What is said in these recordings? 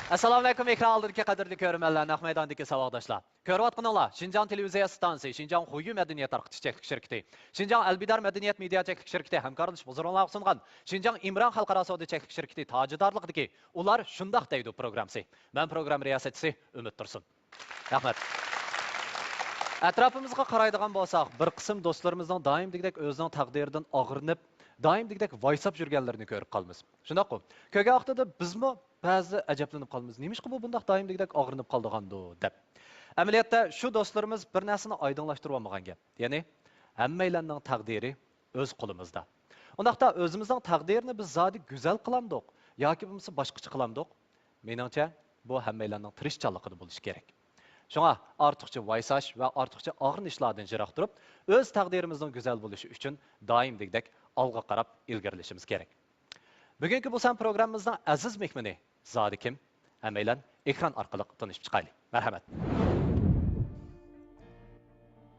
Assalamu alaykum ekran oldidagi qadrli ko'rmanlar, naq maydondagi savodashlar. Ko'rayotganinglar Şinjan televiziya stansiyasi, Şinjan Xuyu madaniyat tarqitish cheklik shirkati, Şinjan Albidar madaniyat media cheklik shirkati hamkorlik buzurunlar sungan Şinjan İmran xalqaro savdo cheklik shirkati tajidorligidagi ular shundoq deydi programmasi. Men program riyosatchisi Umid Tursun. Rahmat. Atrofimizga qaraydigan bo'lsak, bir qism do'stlarimizning doimdagidek o'zining taqdiridan og'rinib, doimdagidek voysab yurganlarini ko'rib qolamiz. Shundaqmi? Ko'ga vaqtida bizmi ba'zi ajablanib qolamiz. Nemishqa bu bundaq doimdagidek og'rinib qoldigandi deb. Amaliyotda shu do'stlarimiz bir narsani oydinlashtirib olmagan gap. Ya'ni hammalarning taqdiri o'z qo'limizda. Undaqda o'zimizning taqdirini biz zodi go'zal qilamdik yoki bo'lmasa boshqacha qilamdik. Meningcha bu hammalarning tirishchanligida bo'lishi kerak. Şuna ortiqcha vaysash va ortiqcha og'rinishlardan jiroq turib, o'z taqdirimizning go'zal bo'lishi uchun doimdek olg'a qarab ilgarilashimiz kerak. Bugungi bu san programmamizning aziz mehmoni zodi kim? Hammaylar ekran orqali tanishib chiqaylik. Marhamat.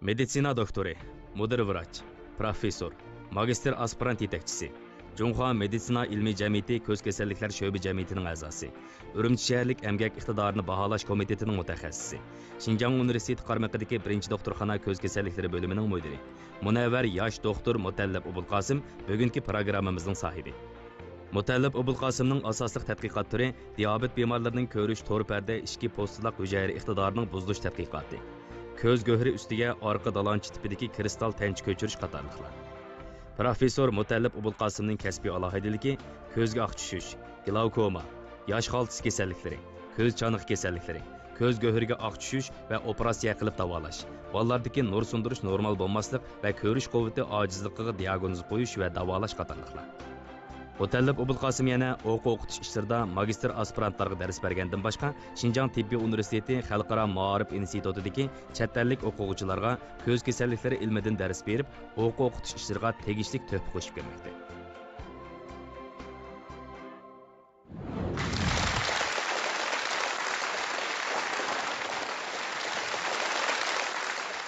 Meditsina doktori, mudir vrach, professor, magistr aspirant yetakchisi, Cunhua Meditsina ilmiy jamiyati ko'z kasalliklar sho'bi jamiyatining a'zosi, Urumchi shaharlik emgak iqtidorini baholash komitetining mutaxassisi, Şinjan Universiteti qarmaqidagi 1-doktorxona ko'z kasalliklari bo'limining mudiri, Munavvar yosh doktor Mutallab Obulqosim bugungi programmamizning sohibi. Mutallab Obulqosimning asosli tadqiqot turi diabet bemorlarining ko'rish to'r parda ishki postiliq hujayra iqtidorining buzilish tadqiqoti. Ko'z go'hri ustiga orqa dalonchi tipidagi kristal tanch ko'chirish qatorliqlar. Professor Mutallab Obulqosimning kasbiy alohidaligi ko'zga oq tushish, glaukoma, yosh xaltisi kasalliklari, ko'z chaniq kasalliklari, ko'z go'hriga oq tushish va operatsiya qilib davolash, bolalardagi nur sundirish normal bo'lmaslik va ko'rish quvvati ojizligiga diagnoz qo'yish va davolash qatorliqlar. Mutallab Obulqosim yana o'qitish ishlarida magistr aspirantlarga dars bergandan boshqa Şinjan Tibbiy Universiteti Xalqaro Ma'arif institutidagi chet ellik o'quvchilarga ko'z kasalliklari ilmidan dars berib, o'qitish ishlariga tegishli tuhfa qo'shib kelmoqda.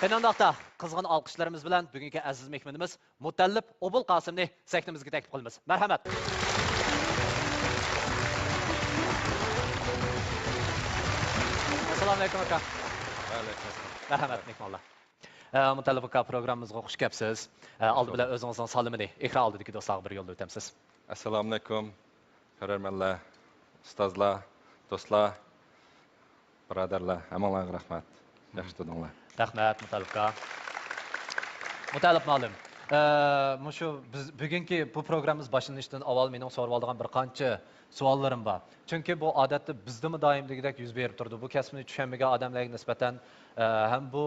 Fenandaqda qizg'in olqishlarimiz bilan bugungi aziz mehmonimiz Mutallab Obulqosimni sahnamizga taklif qilamiz. Marhamat. Assalomu alaykum aka. Marhamat mehmonlar. Mutallab aka programmamizga xush kelibsiz. Oldi bilan o'zingizning salomini ekran oldidagi do'stlarga bir yo'lda o'tamiz. Assalomu alaykum. Ko'rarmanlar, ustozlar, do'stlar, birodarlar, hammalarga rahmat. Yaxshi tudinglar. Rahmat Mutallabga. Mutallab ma'lum. Mushu bugungi bu programmamiz boshlanishdan avval mening so'rab oladigan bir qancha savollarim bor. Chunki bu odatda bizdami doimligidek yuz berib turdi. Bu kasbni tushunmagan odamlarga nisbatan ham bu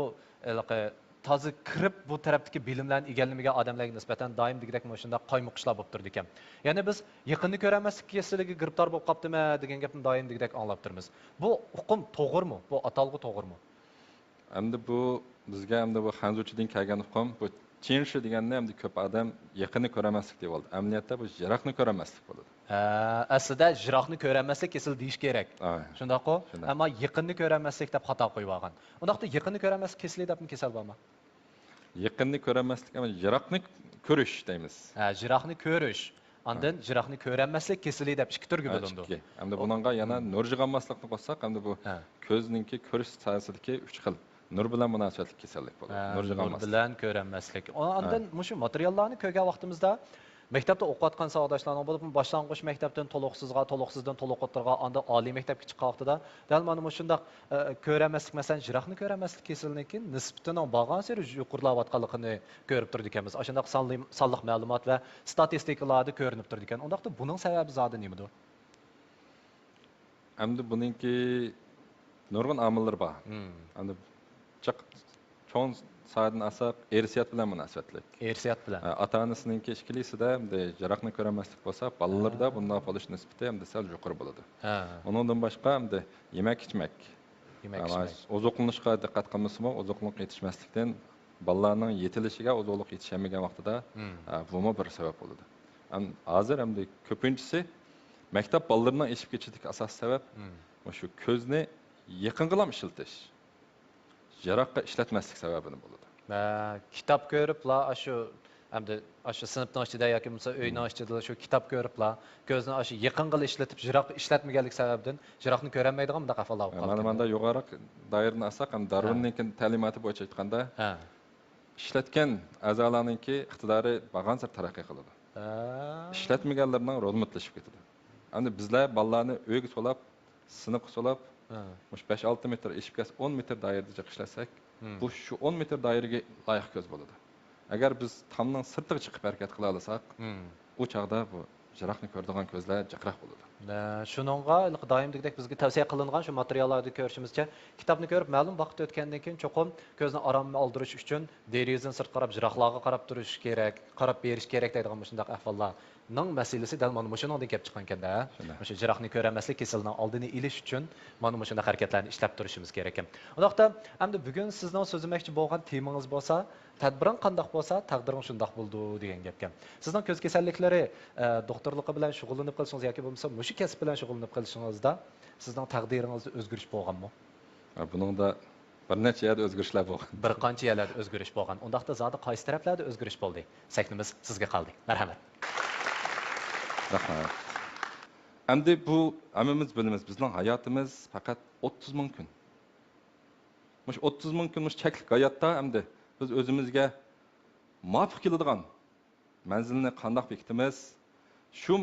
toza kirib bu tarafdagi bilimlarni egallamagan odamlarga nisbatan doimligidek mana shunday qoymuqishlar bo'lib turdi ekan. Ya'ni biz yaqinni ko'rmaslik kasaliga giribtor bo'lib qolibdimi degan gapni doimligidek anglab turmiz. Bu hukm to'g'rimi? Bu atalg'i to'g'rimi? Endi bu bizga endi bu Hanzuchidan kelgan hukm, bu chinshi deganda endi ko'p odam yaqinni ko'ramaslik deb oldi. Amaliyotda bu jiroqni ko'ramaslik bo'ladi. Aslida jiroqni ko'ramaslik kasal deyish kerak. Shundaqmi? Ammo yaqinni ko'ramaslik deb xato qo'yib olgan. Undaqda yaqinni ko'ramaslik kasali debmi kasal bo'lma? Yaqinni ko'ramaslik, ammo jiroqni ko'rish deymiz. Jiroqni ko'rish. Ondan jiroqni ko'ramaslik kasali deb ikki turga bo'lindi. Endi buningga yana nur jig'anmaslikni qo'shsak, endi bu ko'zningki ko'rish sohasidagi 3 xil nur bilan munosabatli kasallik bo'ladi. Nur bilan ko'ramaslik. Ondan mushu materiallarni ko'rgan vaqtimizda maktabda o'qiyotgan savodashlarning bo'lib, boshlang'ich maktabdan to'liqsizdan to'liq o'tirgan, onda oliy maktabga chiqqan vaqtida dal mana shunday ko'ramaslik, masalan, jiroqni ko'ramaslik kasalligining nisbatining bo'lgan sari yuqorilayotganligini ko'rib turdik ekamiz. Shunday sonliq ma'lumot va statistikalarda ko'rinib turdi ekan. Undaqda buning sababi zodi nimadir? Endi buningki nurg'un omillar bor. Endi cho'ng soatdan asab ersiyat bilan munosabatlik. Ersiyat bilan. Ota-onasininki ishkilisida jiroqni ko'ramaslik bo'lsa, bolalarda bunday bo'lish nisbati ham sal yuqori bo'ladi. Undan boshqa ham yemak-ichmak. Ozuqlanishga diqqat qilmasmi, ozuqlik yetishmaslikdan bolalarning yetilishiga ozuqlik yetishmagan vaqtida bumi bir sabab bo'ladi. Hozir ham ko'pinchisi maktab bolalarining eshib ketishiga asosiy sabab shu ko'zni yaqinqilam ishlatish. Jiroqqa ishlatmaslik sababini bo'ladi. Kitob ko'rib, shu Hamda shu sinfning ichida yoki bo'lmasa uyning ichida shu kitob ko'riblar, ko'zni shu yaqinga ishlatib, jiroq ishlatmaganlik sababidan jiroqni ko'rolmaydigan bunday ahvollar bo'lib qoldi. Mana yuqoriroq doirani olsak, ham Darwinning ta'limoti bo'yicha aytganda, ishlatgan a'zolarningki iqtidori bag'ansir taraqqiy qiladi. İşletmeyenlerden rol mutlashib ketadi. Endi bizlar bolalarni uyga solab, sinfga solab, 5-6 metr eshib kelsa 10 metr doirada ishlasak, bu shu 10 metr doiraga loyiq ko'z bo'ladi. Agar biz tomning sirtiga chiqib harakat qila olsak, u chaqda bu jiroqni ko'radigan ko'zlar jiqroq bo'ladi. Shuningga doimdagidek bizga tavsiya qilingan shu materiallarni ko'rishimizcha, kitobni ko'rib ma'lum vaqt o'tgandan keyin cho'qim ko'zni oromga oldirish uchun derazadan sirt qarab, jiroqlarga qarab turish kerak, qarab berish kerak deydigan shunday ahvollarning masalasi dal mana shuningdan kelib chiqqan ekanda. O'sha jiroqni ko'rmaslik kasalning oldini olish uchun mana shunday harakatlarni ishlab turishimiz kerak ekan. Undaqda hamda bugun sizning so'zlamoqchi bo'lgan temangiz bo'lsa, tadbiring qandoq bo'lsa, taqdiring shundoq bo'ldi degan gapkan. Sizning ko'z kasalliklari doktorligi bilan shug'ullanib qilsangiz yoki bo'lmasa mushu kasb bilan shug'ullanib qilishingizda sizning taqdiringizda o'zgarish bo'lganmi? Buningda bir necha yerda o'zgarishlar bo'lgan. Bir qancha yerlarda o'zgarish bo'lgan. Undaqda zodi qaysi taraflarda o'zgarish bo'ldi? Sahnimiz sizga qoldi. Marhamat. Rahmat. Endi bu hammamiz bilamiz, bizning hayotimiz faqat 30 ming kun. Mush 30 ming kun mush cheklik hayotda endi biz o'zimizga muvofiq keladigan manzilni qandoq bekitimiz? Shu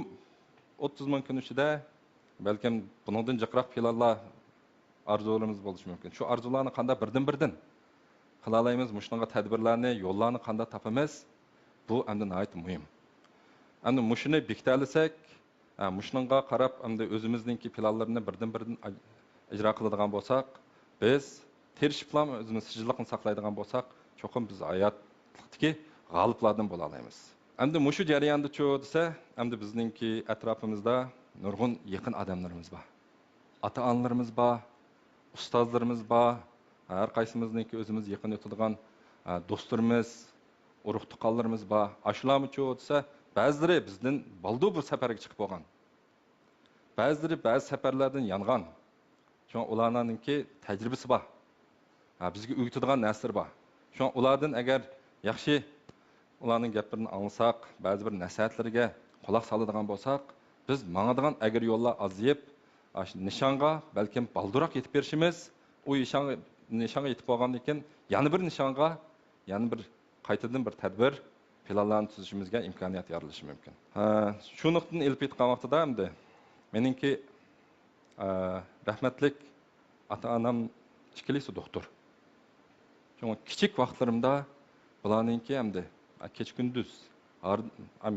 30 ming kun ichida balkim buningdan jiqroq planlar, arzularimiz bo'lishi mumkin. Shu arzularni qanday birdan qila olamiz, mushunga tadbirlarni, yo'llarni qanday topamiz? Bu endi nihoyat muhim. Endi mushuni bekita olsak, mushunga qarab endi o'zimizningki planlarni birdan ijro qiladigan bo'lsak, biz tirishib plan o'zimiz sijillikni saqlaydigan bo'lsak, cho'qim biz hayotdagi g'oliblardan bo'la olamiz. Endi mushu jarayonda-chu desa, endi bizningki atrofimizda nurg'un yaqin odamlarimiz bor. Ota-onalarimiz bor, ustozlarimiz bor, har qaysimizningki o'zimiz yaqin o'tadigan do'stlarimiz, urug' tuqqanlarimiz bor. Ashularmi-chu desa, ba'zilari bizdan baldu bir safarga chiqib bo'lgan. Ba'zilari ba'zi safarlardan yongan. Shun ularningki tajribasi bor. Bizga o'rgatadigan narsalar bor. Shun ulardan agar yaxshi ularning gaplarini anglasak, ba'zi bir nasihatlarga quloq soladigan bo'lsak, biz mangadigan agar yo'llar aziyib, nishonga balkim balduroq yetib berishimiz, u nishonga yetib bo'lgandan keyin yana bir nishonga, yana bir qaytadan bir tadbir planlarni tuzishimizga imkoniyat yaralishi mumkin. Shu nuqtadan ilib aytgan vaqtida endi meningki rahmatlik ota-onam ikkilisi doktor. Çünkü kichik vaqtlarimda bularningki endi kech kunduz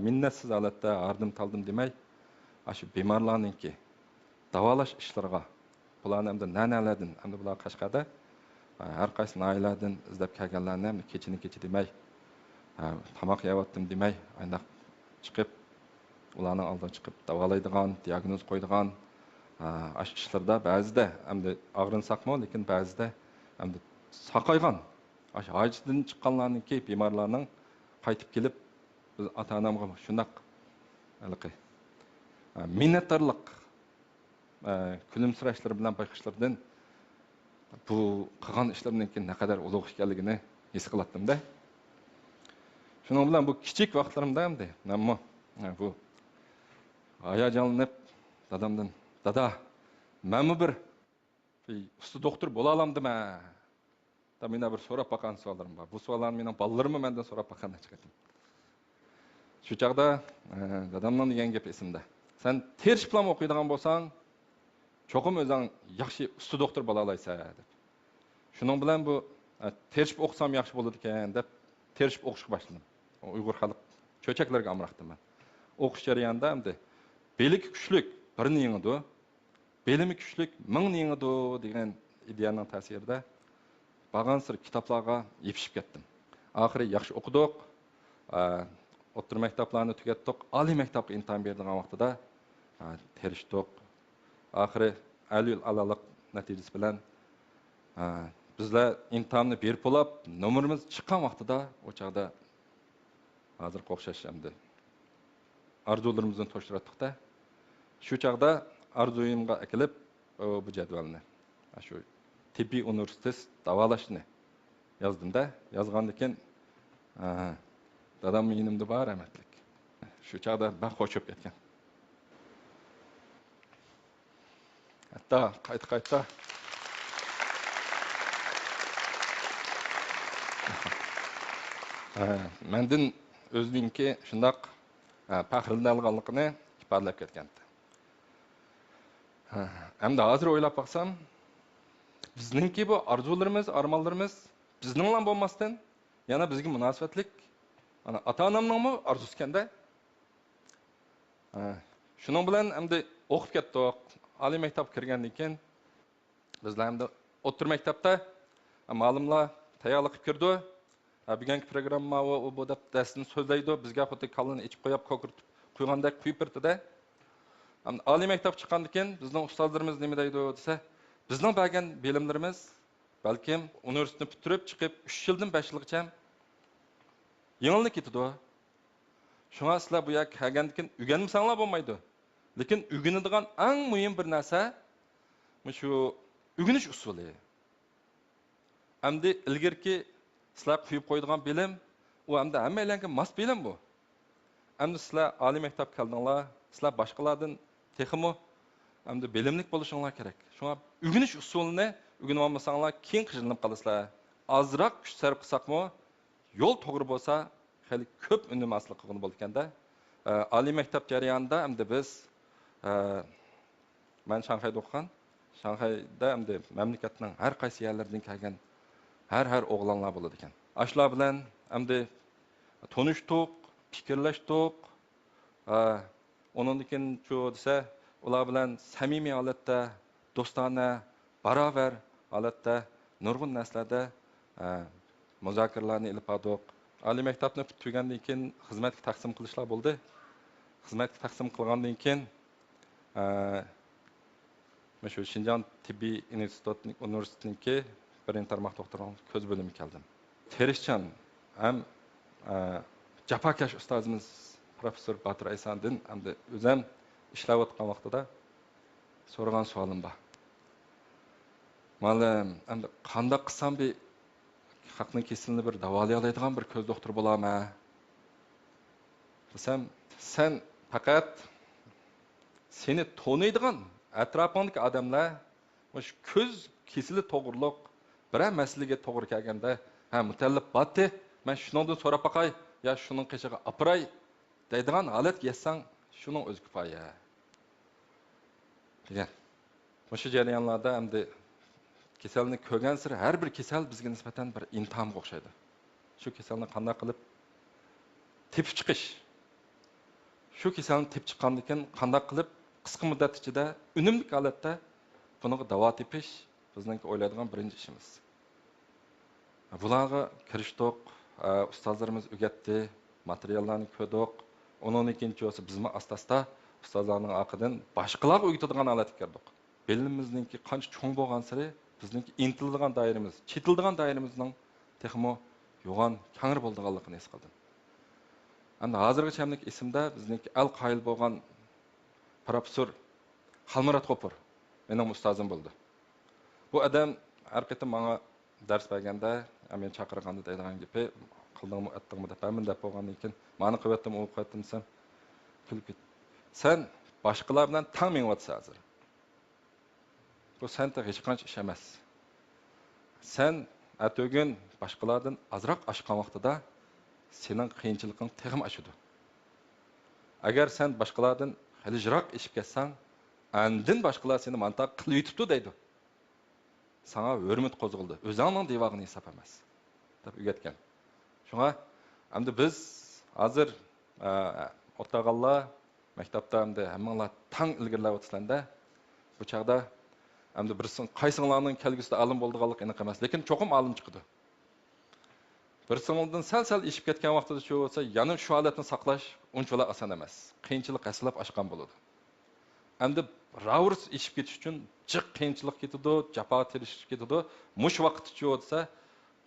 minnatsiz holatda ardim taldim demay, shu bemorlarningki davolash ishlariga bularni endi nanalardan endi bular Qashqarda har qaysi noiladan izlab kelganlarni ham kechi demay, tamoq yeyotdim demay, ayndaq chiqib ularning oldiga chiqib davolaydigan, diagnoz qo'yadigan ishlarda ba'zida endi og'rinsaqmi, lekin ba'zida endi saqaygan hojatdan chiqqanlarningki bemorlarning qaytib kelib biz ota-onamga shundoq minnatdorlik kulimsirashlar bilan bayqashlardan bu qilgan ishlarimningki naqadar ulug' ekanligini his qilatdim-da. Shuning bilan bu kichik vaqtlarimda endi nammo bu hayajonlanib dadamdan, "Dada, menmi bir usta doktor bo'la olamdimi?" da meni bir so'rab bakkan savollarim bor. Bu savollarni mening bolalarim mendan so'rab bakkandan chiqadi. Shu chaqda dadamning degan gap esimda. Sen terish plan o'qiydigan bo'lsang, cho'qim o'zing yaxshi usta doktor bo'la olaysan deb. Shuning bilan bu terishib o'qisam yaxshi bo'ladi ekan deb terishib o'qishga boshladim. Uyg'ur xalq cho'chaklarga amraqdim men. O'qish jarayonida endi beliki kuchlik birini yengidi, belimi kuchlik mingni yengidi degan ideyaning ta'sirida bag'ansir kitoblarga yepishib ketdim. Oxiri yaxshi o'qidik, o'rta maktablarni tugatdik, oliy maktabga imtihon berdigan vaqtida terishdik. Oxiri alil alaliq natijasi bilan bizlar imtihonni berib bo'lib, nomerimiz chiqqan vaqtida o chaqda hozir o'xshash endi arzularimizni to'shtiratdik-da. Shu chaqda arzuyimga akilib bu jadvalni shu tibbiy universitet davolashni yozdim-da. Yozgandan keyin Dadam yenimde var rahmetlik. Şu çağda ben koşup ketken. Hatta qayta mendin özününki şundaq faxrlanganligini ifadalab ketgandi. Hem de hazır oylap baksam, bizninki bu arzularımız, armanlarımız bizninle olmasdan, yana bizge münasebetlik, ana ata-anamның mı arzusu kende? Şunun bilen hem de okup ketdik, ali mektep kirgendan keyin bizler hem de o'rta maktabda ma'lumlar tayyorlik kirdi. Bugungi programma bu darsni so'zlaydi, bizga xuddi kalını ichib qo'yib, ko'kirtib qo'ygandek quyib berdi-da. Ali mektep chiqqandan keyin bizning ustozlarimiz nima deydi desa, bizning bergan bilimlarimiz balkim universitetni bitirib chiqib 3 yildan 5 yilgacha yengillik ketadi. Şuna sizlar bu yer kelgandan keyin o'rganmasanglar bo'lmaydi. Lekin o'rganadigan eng muhim bir narsa shu o'rganish usuli. Hamda ilgirki sizlar quyib qo'yadigan bilim, u hamda hammalarga mos bilim bu. Hamda sizlar oliy maktab keldinglar, sizlar boshqalardan texmi hamda bilimlik bo'lishinglar kerak. Shunga o'rganish usulini o'rganib olmasanglar, keyin qiynalib qolasizlar. Azroq kuch sarf qilsaqmi, yo'l to'g'ri bo'lsa, xeyli ko'p unmaslik qilgan bo'lganda, oliy maktab jarayonida hamda biz men Shanxayda o'qigan, Shanxayda hamda mamlakatning har qaysi yerlaridan kelgan her oğlanlar bo'ladi ekan. Ashlar bilan hamda tanishdik, fikrlashdik. Ondan keyin shu desa, ular bilan samimiy holatda, do'stona, barobar holatda nurg'un narsalarda muzokaralarni ilib bordik. Oliy maktabni tugagandan keyin xizmatga taqsim qilishlar bo'ldi. Xizmatga taqsim qilgandan keyin shu Shinjon tibbiy universitetiniki birinchi tarmoq doktoring ko'z bo'limi keldim. Terishchan ham jafakash ustozimiz professor Batir Aysandin hamda o'zim ishlab o'tgan vaqtida so'ragan savolim bor. Ma'lum, hamda qanday qilsam bir xalqning kesilini bir davolay oladigan bir ko'z doktor bo'laman desam, sen faqat seni tanıydigan atrofingdagi odamlar shu ko'z kesili to'g'riliq biror masalaga to'g'ri kelganda, mutallib batdi, men shundan so'rab baqay, ya shuning qishig'i apray deydigan holatga yetsang, shuning o'zi kifoya. degan. Shu jarayonlarda hamda kasalni ko'rgan sari har bir kasal bizga nisbatan bir imtihonga o'xshaydi. Shu kasalni qanday qilib tepib chiqish. Shu kasalni tepib chiqqandan keyin qanday qilib qisqa muddat ichida unumli holatda buniga davo tepish bizning o'ylaydigan birinchi ishimiz. Bularga kirishdik, ustozlarimiz o'rgatdi, materiallarni ko'rdik. Onun ikinci olsa bizmi asta-asta ustozlarning orqadan boshqalarga o'rgatadigan holatga kirdik. Bilimimizningki qancha cho'ng bo'lgan sari bizningki intiladigan doiramiz, chetiladigan doiramizning texmo yo'g'on, kangri bo'lganligini his qildim. Endi hozirgacha hamlik esimda bizningki al qoyil bo'lgan professor Xalmurat Qo'pur mening ustozim bo'ldi. Bu odam har qatim menga dars berganda, men chaqirganda deydigan gapi, qildingmi, etdingmi deb men deb bo'lgandan keyin, meni quvvatim, o'qib qaytdim desam, kulib ketdi. Sen boshqalar bilan tang mengyapsan hozir. Bu senda hech qancha ish emas. Sen atogin boshqalardan azroq oshgan vaqtida sening qiyinchiliking teg'im ashudi. Agar sen boshqalardan xilijiroq ishib ketsang, andin boshqalar seni mantoq qilib yutibdi deydi. Sana hurmat qo'zg'ildi. O'zingning devog'ini hisob emas deb o'rgatgan. Shunga hamda biz hozir o'rtog'allar maktabda hamda hammalar tang ilgirlab o'tishlarda bu chaqda hamda birsin qaysinglarning kelgusida olim bo'ldiganlik aniq emas, lekin cho'qim olim chiqdi. Birsiningdan sal ishib ketgan vaqtida shu bo'lsa, yana shu holatni saqlash unchalar oson emas. Qiyinchilik aslab oshgan bo'ladi. Hamda ravurs ishib ketish uchun jiq qiyinchilik ketadi, jafo terish ketadi. Mush vaqt ichi bo'lsa,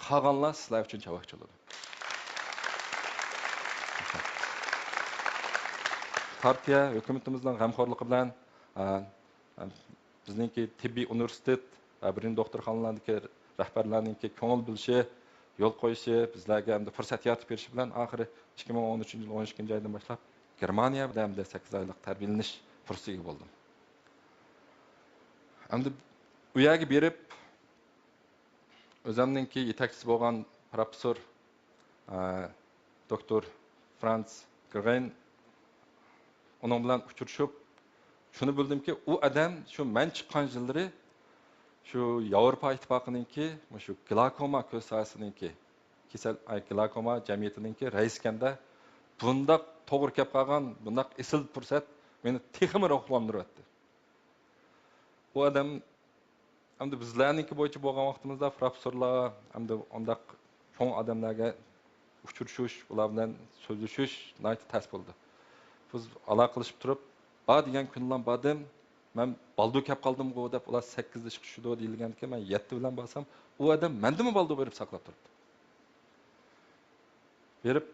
qolganlar sizlar uchun chavoq bo'ladi. Partiya hukumatimizning g'amxo'rligi bilan bizningki tibbiy universitet, birinchi doktorxonalarniki rahbarlarningki ko'ngil bilishi, yo'l qo'yishi, bizlarga hamda fursat yaratib berishi bilan oxiri 2013 yil 12 oydan boshlab Germaniyada hamda 8 oylik tarbiyalanish fursatiga bo'ldim. Hamda u yerga berib o'zimninki yetakchisi bo'lgan professor doktor Franz Gren onun bilan uchrashib shuni bildimki, u odam shu men chiqqan yillari shu Yevropa ittifoqininki shu glakoma ko'z sohasiniki kasal glakoma jamiyatininki raiskanda bundaq to'g'ri kelib qolgan bundaq esil fursat meni texmi ruhlantiryapti. Bu odam hamda bizlarniki bo'yicha bo'lgan vaqtimizda professorlar hamda undaq cho'ng odamlarga uchrashish, ular bilan so'zlashish nihoyat tas bo'ldi. Biz aloqalashib turib, "Ba degan kunlar bordim, men baldu kelib qoldim-ku" deb ular 8da chiqishdi deyilganki, men 7 bilan borsam, u odam mendimi baldu berib saqlab turibdi. Berib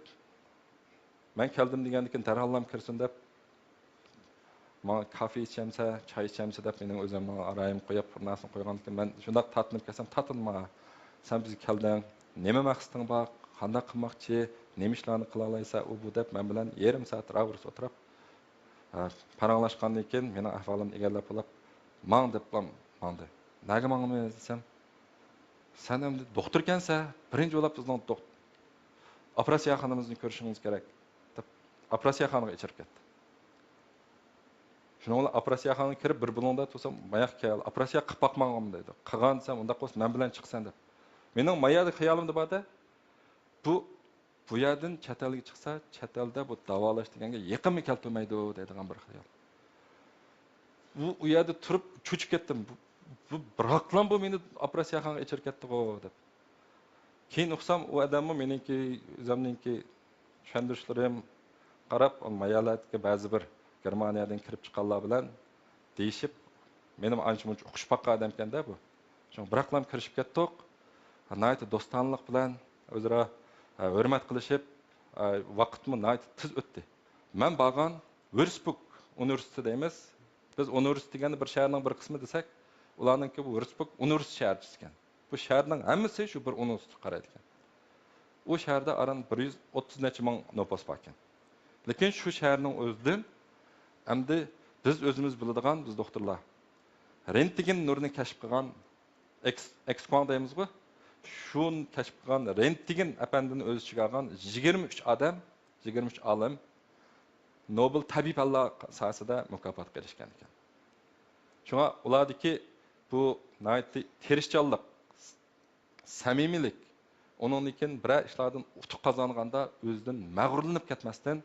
men keldim degandan darhallam kirsin deb men kafe içemse, çay içemse deb mening o'zimni arayim qo'yib, narsani qo'ygandan men shunday tatınıp kelsam, "Tatınma. Sen bizni kelding, nima maqsading bor, qanday qilmoqchi, nima ishlarni qila olaysa, u bu" deb men bilan yarim soat ravrs o'tirib, paranglashgandan keyin meni ahvolimni egallab olib, "Mang" deb mandi. "Nega mangmaysiz desam, "Sen endi doktor ekansan, birinchi bo'lib bizning operatsiyaxonamizni ko'rishingiz kerak" deb operatsiyaxonaga ichirib ketdi. Shuni operatsiyaxonaga kirib bir bulonda tursam, "Mayoq kel, operatsiya qilib boqmag'im" dedi. "Qilgan desam, unda qo's men bilan chiqsan" deb. Mening mayada xayolimda borda, bu yerdan chet elga chiqsa, chet elda bu davolash deganga yaqinmi keltirmaydi deydigan bir xayol. U yerda turib cho'chib ketdim. Bu biroqlan bu meni operatsiyaxonaga ichirib ketdi-ku deb. Keyin o'qsam, u odammi meniki o'zimninki tushuntirishlarim qarab, mayalatga ba'zi bir Germaniyadan kirib chiqqanlar bilan deyishib, menim ancha-muncha o'qish baqqan odam ekanda bu. Shuni biroqlam kirishib ketdik. Nihoyat do'stonlik bilan o'zaro hurmat qilishib, vaqtmi nihoyat tez o'tdi. Men borgan Würzburg universiteti deymiz. Biz universitet deganda bir shaharning bir qismi desak, ularninki bu Würzburg universitet shaharchisi ekan. Bu shaharning hammasi shu bir universitetga qaraydi ekan. U shaharda aran 130 necha ming nopos bor ekan. Lekin shu shaharning o'zidan endi biz o'zimiz biladigan biz doktorlar rentgen nurini kashf qilgan X-quang deymiz-ku. Shuni kashf qilgan rentgen apandini o'z ichiga olgan 23 odam, 23 olim Nobel tabiiy fanlar sohasida mukofotga erishgan ekan. Shunga ulardagi bu nihoyat tirishchanlik, samimiylik, onundan bir ishlardan utuq qozonganda o'zidan mag'rurlanib ketmasdan,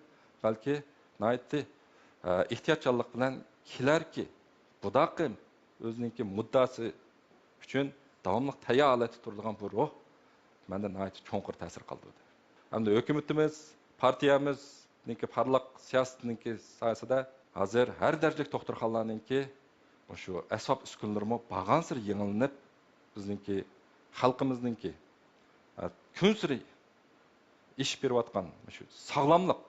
balki nihoyat ehtiyotchanlik bilan kelarki, budaqim o'zininki muddasi uchun davomli tayyor holatda turadigan bu ruh menda nihoyat cho'nqur ta'sir qildi. Hamda hukumatimiz, partiyamizniki parlaq siyosatniki sohasida hozir har darajalik doktorxonalarniki shu asbob uskunlarimi bag'ansir yangilanib, bizningki xalqimizningki kun sari ish berayotgan shu sog'lomlik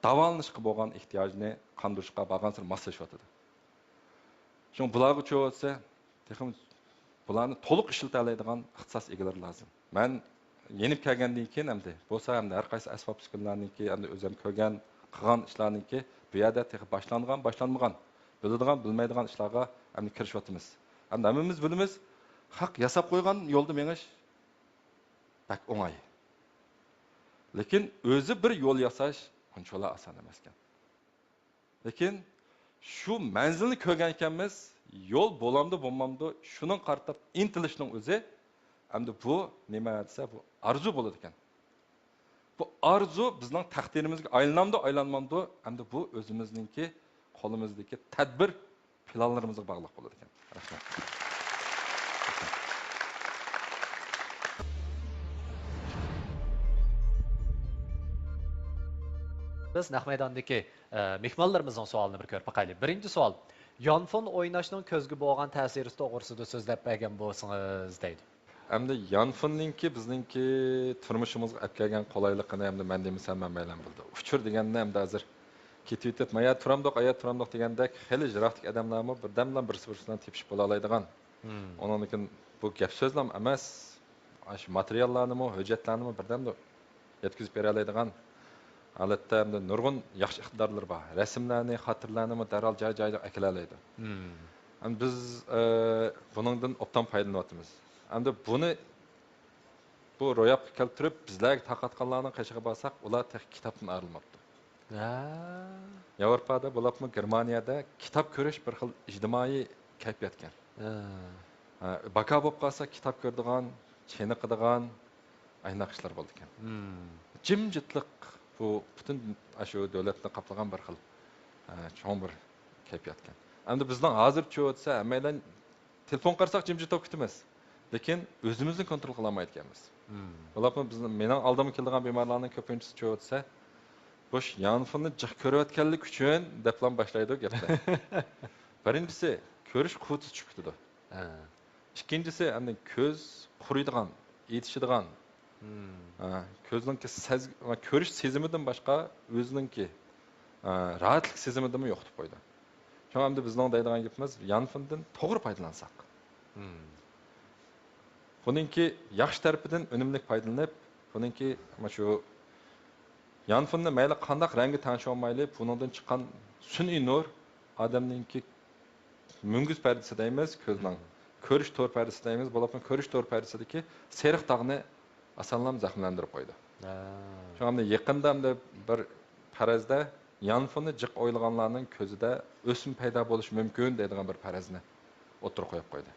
davolanishga bo'lgan ehtiyojni qondirishga bag'ansir moslashyapti. Shun bularga cho'g'atsa, texnik bularni to'liq ishlata oladigan ixtisos egalari lozim. Men yenib kelgandan keyin hamda bo'lsa hamda har qaysi asbob uskunalarniki hamda o'zim ko'rgan, qilgan ishlarniki bu yerda texnik boshlangan, boshlanmagan, biladigan, bilmaydigan ishlarga hamda kirishyapmiz. Hamda hammamiz bilamiz, haq yasab qo'ygan yo'lda menish bak o'ng'ay. Lekin o'zi bir yo'l yasash unchalar oson emas ekan. Lekin shu manzilni ko'rgan ekanmiz, yo'l bo'lamdi, bo'lmamdi, shuning qartab intilishning o'zi hamda bu nima desa, bu arzu bo'ladi ekan. Bu arzu bizning taqdirimizga aylanamdi, aylanmamdi, hamda bu o'zimizningki qo'limizdagi tadbir planlarimizga bog'liq bo'ladi ekan. Rahmat. Biz naq maydondagi mehmonlarimizning savolini bir ko'rib boqaylik. Birinchi savol: yonfon o'ynashning ko'zga bo'lgan ta'siri to'g'risida so'zlab bergan bo'lsangiz deydi. Hamda yonfonninki bizningki turmushimizga olib kelgan qulaylikni hamda men demasam men maylan bo'ldi. Uchur deganda hamda hozir ketib yetib, "Maya turamdoq, aya turamdoq" degandek xili jiroqlik odamlarmi birdamdan birisi-birisidan tepishib bo'la oladigan. Onun uchun bu gap so'zlam emas, shu materiallarni, hujjatlarni birdamda yetkazib bera oladigan holatda nurg'un yaxshi iqtidorlar bor. Rasmlarni, xotirlarni darhol joy-joyga akila oladi. Biz buningdan obdan foydalanyapmiz. Endi buni bu ro'yobga keltirib bizlarga taqatganlarning qishiga borsak, ular kitobdan ayrilmoqda. Yevropada, bo'libmi Germaniyada kitob ko'rish bir xil ijtimoiy kayfiyat ekan. Baka bo'lib qolsa kitob ko'radigan, cheniqadigan aynoq ishlar bo'ldi ekan. Jimjitlik bu butun shu davlatni qoplagan bir xil cho'ng bir kayfiyat ekan. Endi bizning hozir cho'tsa, hammadan telefon qarasak jimjit bo'lib ketamiz. Lekin o'zimizni kontrol qila olmayotganmiz. Bo'libmi bizning mening oldimga keladigan bemorlarning ko'pinchisi cho'tsa, boş yanfını cık körüvetkellik üçün deplan başlaydı gaplar. Birincisi körüş kutu çıktı. İkincisi hem de köz kuruyduğun, yetişidiğin. Közününki körüş seziminden başka özününki rahatlık seziminden mi yoktu koydu. Şu an da bizden deydiğen gapimiz yanfından doğru faydalansak. Bununki yaxşı tarafından önümlük faydalanıp, bununki şu yanfında mayli qandaq rangi tanış olmayli, bundan çıkan sün'i nur adamninki müngüz perdesi deymiz, közden körüş tor perdesi deymiz, bo'lapmi körüş tor perdesideki seriq dağını asanlam zahmlandırıp koydu. Şu anda yaqında bir parazda yanfını jiq oylaganlarning ko'zida o'sim paydo bo'lishi mumkin deydigan bir parazni o'tirib qo'yib qo'ydi.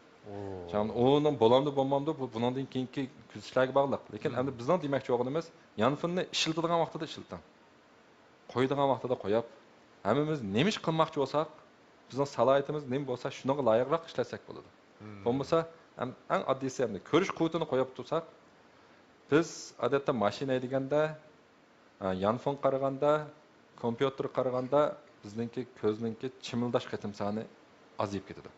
Şu anda onun bo'lamdi bo'lmamdi bu bundan keyingi kuzatishlarga bog'liq. Lekin endi bizning demoqchi bo'lganimiz yanfını ishiladigan vaqtida ishiltin. Qo'yadigan vaqtida qo'yib, hammamiz nima ish qilmoqchi bo'lsak, bizning salohiyatimiz nima bo'lsa, shunga loyiqroq ishlasak bo'ladi. Bo'lmasa, eng oddiysi ham ko'rish quvvatini qo'yib tursak, biz odatda mashina deganda, yanfon qaraganda, kompyuter qaraganda bizningki ko'zningki chimildash qatim soni azayib ketadi.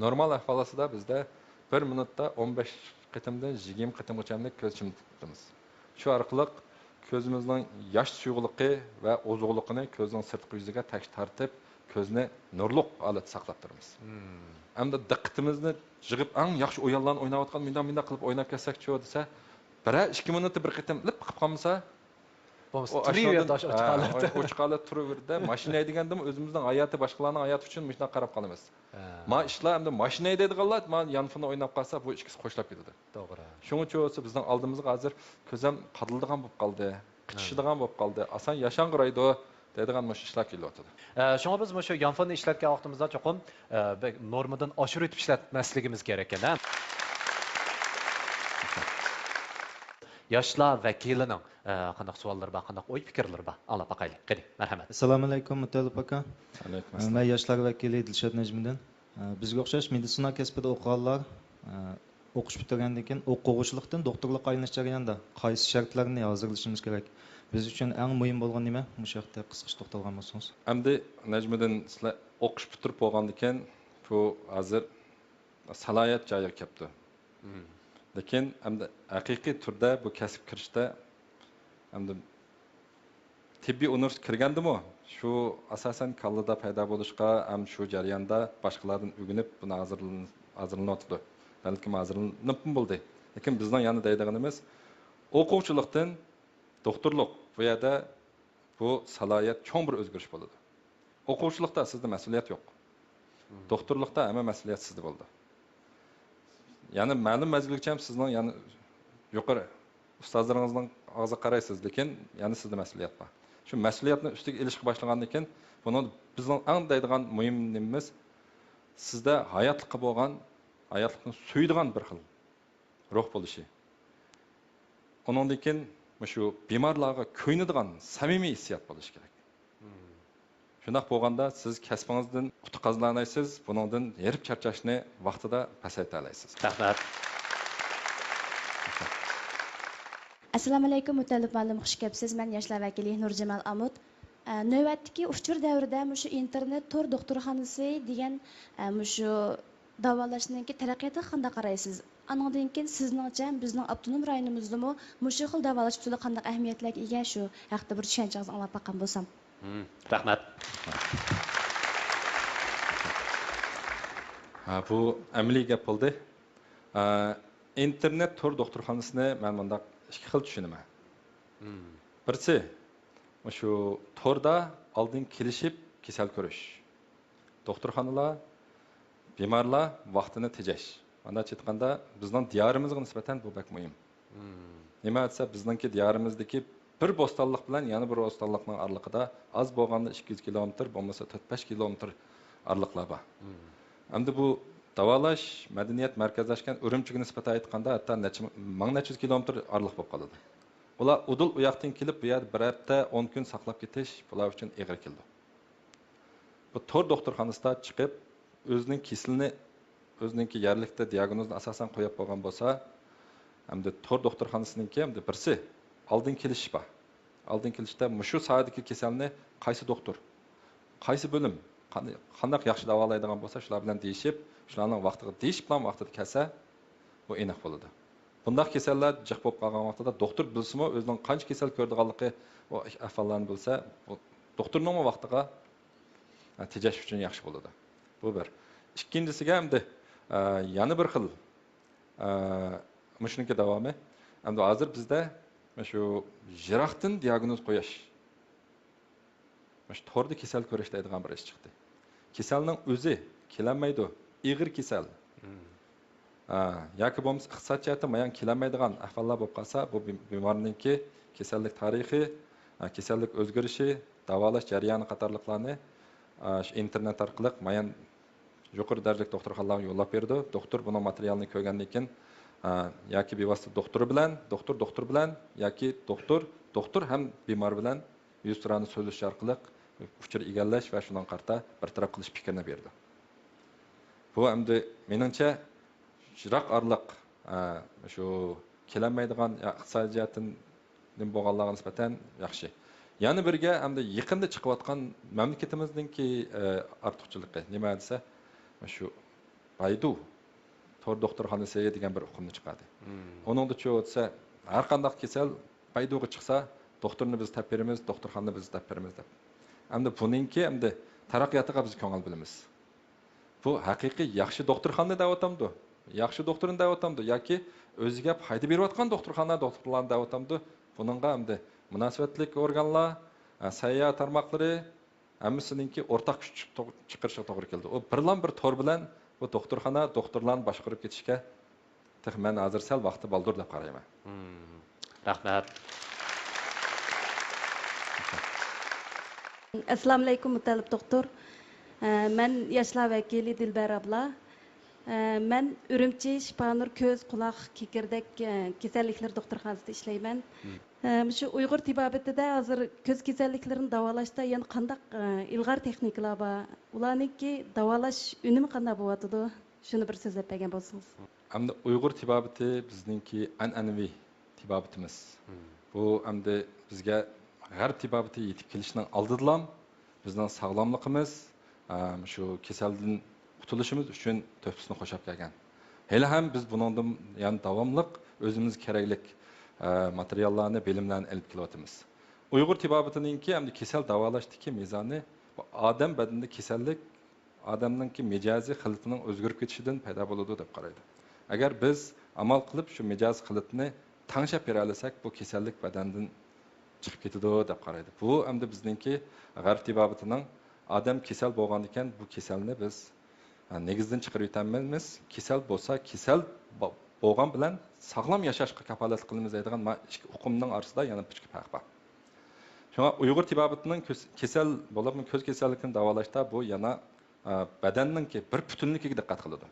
Normal ahvolida bizda 1 minutda 15 qatimdan 20 qatimgacha ko'z chimiltamiz. Shu orqali ko'zimizning yosh suyuqligi va ozuqligini ko'zning sirtqi yuziga tartib, ko'zni nurliq holatda saqlab turamiz. Hamda diqqatimizni yig'ib eng yaxshi o'yinlarni o'ynayotgan minda qilib o'ynab kelsak-chi desa, 1-2 minutda bir qatim lip qilib qolmasa, ochiqalat turaverdi. Mashina degandimi o'zimizning hayoti boshqalarning hayoti uchun mishna qarab qolamiz. Ma ishlar hamda mashina deydiganlar, men yanfini o'ynab qolsa, bu ikkisi qo'shilib ketadi. To'g'ri. Shuning uchun bo'lsa bizning oldimizga hozir ko'zam qadildigan bo'lib qoldi, qichishadigan bo'lib qoldi. Asan yashang'iraydi deydigan mush ishlar kelyapti. Shunga biz shu yanfini ishlatgan vaqtimizda cho'qim normadan oshirib o'tib ishlatmasligimiz kerak ekan. Yoshlar vakilining qanday savollar bor, qanday o'y fikrlar bor? Alloh baqayli. Qani, marhamat. Assalomu alaykum, Mutalib aka. Alaykum Men yoshlar vakili Dilshod Najmiddin. Bizga o'xshash meditsina kasbida o'qiganlar o'qish bitirgandan keyin o'quvchilikdan doktorlikqa aylanish jarayonida qaysi shartlarni hozirlashimiz kerak? Biz uchun eng muhim bo'lgan nima? Bu yerda qisqacha to'xtalgan bo'lsangiz. Endi Najmiddin sizlar o'qish bitirib bo'lgandan keyin bu hozir salohiyat joyiga kelibdi. Lekin endi haqiqiy turda bu kasb kirishda endi tibbiy universitet kirgandimi? Shu asosan kallada paydo bo'lishga ham shu jarayonda boshqalardan o'rganib buni hozirlanayotdi. Balkim hozirlanib bo'ldi. Lekin bizning yana deydiganimiz o'quvchilikdan doktorlik bu yerda bu salohiyat cho'ng bir o'zgarish bo'ladi. O'quvchilikda sizda mas'uliyat yo'q. Doktorlikda hamma mas'uliyat sizda bo'ldi. Yani ma'lum mezgilgacha sizning yani yuqori ustozlaringizning og'ziga qaraysiz, lekin yani sizda mas'uliyat bor. Shu mas'uliyatni ustiga ilishga boshlagandan keyin buni bizning eng deydigan muhim nimamiz sizda hayotlikqa bo'lgan, hayotlikni suydigan bir xil ruh bo'lishi. Ondan keyin shu bemorlarga ko'ynadigan samimiy hissiyat bo'lishi kerak. Shunday bo'lganda siz kasbingizdan quti qozonaysiz, buningdan yerib charchashni vaqtida pasayta olasiz. Rahmat. Assalomu alaykum, Mutalib ma'lum xush kelibsiz. Men yoshlar vakili Nurjamal Amud. Navbatdagi uchur davrida shu internet tor doktorxonasi degan shu davolashninki taraqqiyotga qanday qaraysiz? Andan keyin sizningcha bizning avtonom rayonimizdami shu xil davolash usuli qanday ahamiyatga ega shu haqida bir tushunchangizni anglab baqqan bo'lsam. Rahmat. Bu amaliy gap bo'ldi. internet tor doktorxonasini men bunda ikki xil tushunaman. Birisi shu torda oldin kelishib kasal ko'rish. Doktorxonalar bemorlar vaqtini tejash. Mana aytganda bizning diyorimizga nisbatan bu bak muhim. Nima desa bizningki diyorimizdagi bir bo'stonliq bilan yana bir bo'stonliqning oralig'ida az bo'lganda 200 kilometr, bo'lmasa 4-5 kilometr oralig'lar bor. Endi bu davolash madaniyat markazlashgan Urumchiga nisbatan aytganda hatto necha kilometr oraliq bo'lib qoladi. Ular udul u yoqdan kelib bu yerda bir hafta 10 kun saqlab ketish bular uchun og'ir keldi. Bu tor doktorxonasida chiqib o'zining kesilini o'zininki yerlikda diagnozni asosan qo'yib bo'lgan bo'lsa, hamda tor doktorxonasininki hamda birsi oldin kelish bor. Oldin kelishda shu soatdagi kasalni qaysi doktor, qaysi bo'lim qanday yaxshi davolaydigan bo'lsa, shular bilan deyishib, shularning vaqtiga deyish bilan vaqtida kelsa, bu aniq bo'ladi. Bunday kasallar jiq bo'lib qolgan vaqtida doktor bilsimi, o'zining qancha kasal ko'rdiganligi va ahvollarni bilsa, doktorning vaqtiga tejash uchun yaxshi bo'ladi. Bu bir. Ikkinchisiga hamda yana bir xil shuniki davomi. Hamda hozir bizda shu jiroqdan diagnoz qo'yish. Shu torda kasal ko'rish deydigan bir ish chiqdi. Kasalning o'zi kelanmaydi, og'ir kasal. Yoki bo'lmasa iqtisod jihatdan mayan kelanmaydigan ahvollar bo'lib qolsa, bu bemorningki kasallik tarixi, kasallik o'zgarishi, davolash jarayoni qatorliqlarni internet orqali mayan yuqori darajali doktorxonalarga yo'llab berdi. Doktor buni materialni ko'rgandan keyin yoki bevosita doktor bilan yoki doktor ham bemor bilan yuz turani so'zlash orqali fikr egallash va shundan qarta bartaraf qilish fikrini berdi. Bu endi meningcha jiroq orliq shu kelanmaydigan iqtisodiyatdan bo'lganlarga nisbatan yaxshi. Yana birga hamda yaqinda chiqayotgan mamlakatimizningki ortiqchiligi nima desa, shu Baydu tor doktorxonasi degan bir hukmni chiqadi. Oningda cho'tsa har qanday kasal Bayduga chiqsa, doktorni biz tap beramiz, doktorxonani biz tap beramiz deb. Hamda buningki hamda taraqqiyotiga biz ko'ngil bilamiz. Bu haqiqiy yaxshi doktorxona da'vatamdi. Yaxshi doktorni da'vatamdi yoki o'ziga foyda berayotgan doktorlarni da'vatamdi. Buningga hamda munosabatlik organlar, sayyor tarmoqlari hammasininki o'rtaq kuch chiqarishga to'g'ri keldi. O bir tor bilan bu doktorlarni boshqarib ketishga men hozir sal vaqti baldur deb qarayman. Rahmat. Assalomu alaykum mutalib doktor. Men yoshlar vakili Dilbar abla. Men Urumchi Shifanur ko'z, quloq, kekirdak kasalliklar doktorxonasida ishlayman. Shu Uyg'ur tibobatida hozir ko'z kasalliklarini davolashda yana qanday ilg'or texnikalar bor? Ularniki davolash unumi qanday bo'laydi? Shuni bir so'zlab bergan bo'lsangiz. Hamda Uyg'ur tibobati bizningki an'anaviy tibobatimiz. Bu hamda bizga g'arb tibobati yetib kelishining oldidan bizning sog'lomligimiz shu kasaldan qutulishimiz uchun to'psini qo'shib kelgan. Hali ham biz buningdan yani davomliq o'zimiz keraklik materiallarni, bilimlarni olib kelyapmiz. Uyg'ur tibobatiningki hamda kasal davolashdagi mezoni odam badanida kasallik odamningki mijozi xilatining o'zgarib ketishidan paydo bo'ladi deb qaraydi. Agar biz amal qilib shu mijoz xilatni tanglab bera olsak, bu kasallik badandan chiqib ketadi deb qaraydi. Bu hamda bizningki g'arb tibobatining odam kasal bo'lgan ekan, bu kasalni biz negizdan chiqarib o'tamiz. Kasal bo'lsa, kasal bo'lgan bilan sog'lom yashashga kafolat qilamiz deydigan ikki hukmning orasida yana bir farq bor. Shunga Uyg'ur tibobatining kasal bo'lib ko'z kasalligini davolashda bu yana badanninki bir butunligiga diqqat qiladi.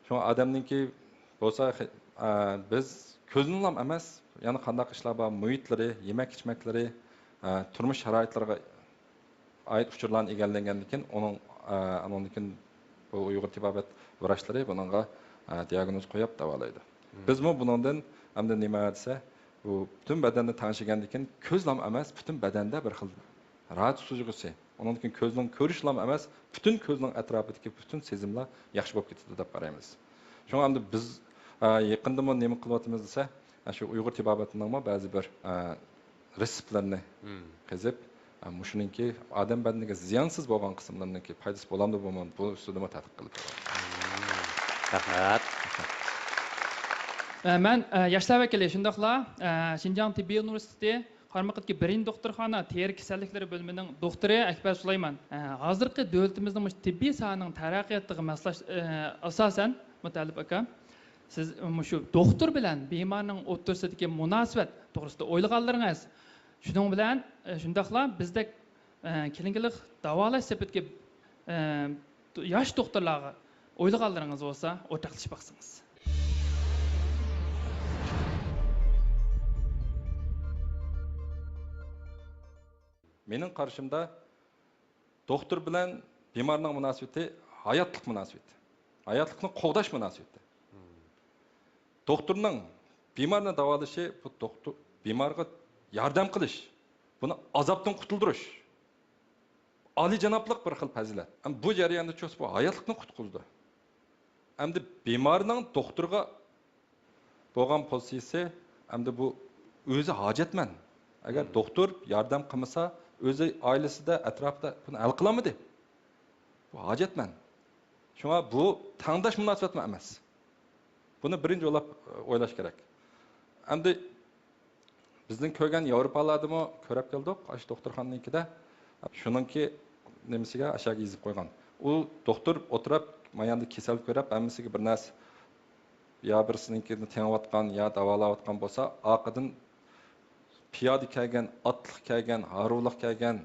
Shunga odamninki bo'lsa biz ko'zni ham emas, yana qanday ishlar bor, muhitlari, yemak-ichmaklari, turmush sharoitlariga oid uchurlarni egallagandan keyin onundan bu Uyg'ur tibobat vrachlari bunga diagnoz qo'yib davolaydi. Biz bundan hamda nima desa, bu butun badanni tanishgandan keyin ko'zlam emas, butun badanda bir xil rahat suzg'isi. Ondan keyin ko'zning ko'rishlam emas, butun ko'zning atrofidagi butun sezimlar yaxshi bo'lib ketadi deb qaraymiz. Shunga hamda biz yaqinda nima qilyapmiz desa, shu Uyg'ur tibobatining ba'zi bir retseptlarni qizib, shuningki odam badaniga ziyonsiz bo'lgan qismlarniki foydasi bo'lamdi bo'lmaydi, bu ustida tadqiq qilib. Rahmat. Mən yaşlar vəkili şundaqla Şinjan Tibbi Universiteti Qarmaqatki 1-ci doktorxana teri kasalliklari bölümünün doktori Akbar Sulayman. Hazırki dövlətimizin tibbi sahanın tərəqqiyatlığı məslaş asasən mütəllib aka siz şu doktor bilan bemorning o'rtasidagi munosabat to'g'risida o'ylaganlaringiz shuning bilan shundaqla bizda klinikalik davolash sepatiga yosh doktorlarga o'ylaganlaringiz bo'lsa o'rtoqlashib baqsangiz. Mening qarshimda doktor bilan bemorning munosabati hayotlik munosabati. Hayotlikni qo'g'dash munosabati. Doktorning bemorni davolashi bu doktor bemorga yordam qilish, buni azobdan qutuldirish. Oliyjanoblıq bir xil fazilat. Bu jarayonda cho'z bu hayotlikni qutqizdi. Endi bemorning doktorga bo'lgan pozitsiyasi endi bu o'zi hojatman. Agar doktor yordam qilmasa, o'zi oilasida, atrofida buni hal qilamidi? Bu hojatman. Shunga bu tangdash munosabat emas. Buni birinchi o'ylash kerak. Endi bizning ko'rgan Yevropalardami ko'rib keldik, ash doktorxonanikida shuningki nimasiga ashaga yozib qo'ygan. U doktor o'tirib, mayanda kasal ko'rib, hammasiga bir narsa ya birisinikini tengayotgan, ya davolayotgan bo'lsa, oqidan piyoda kelgan, otliq kelgan, haruliq kelgan,